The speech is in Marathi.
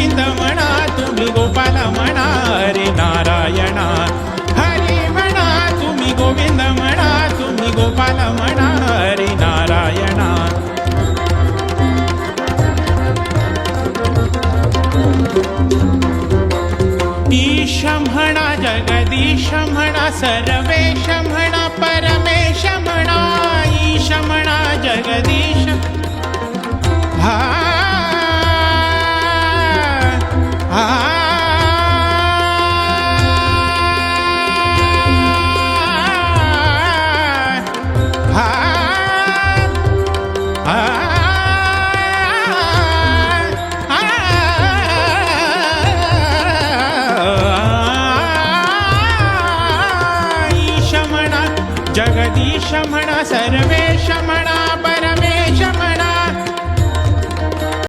गोविंद म्हणा तुम्ही गोपाल म्हणा हरे नारायणा हरी म्हणा तुम्ही गोविंद म्हणा तुम्ही गोपाल म्हणा हरे नारायणा ईश म्हणा जगदीश म्हणा सर्वेश म्हणा परमेश म्हणा ईश म्हणा जगदीश हा हा जगदीश म्हणा सर्वेश म्हणा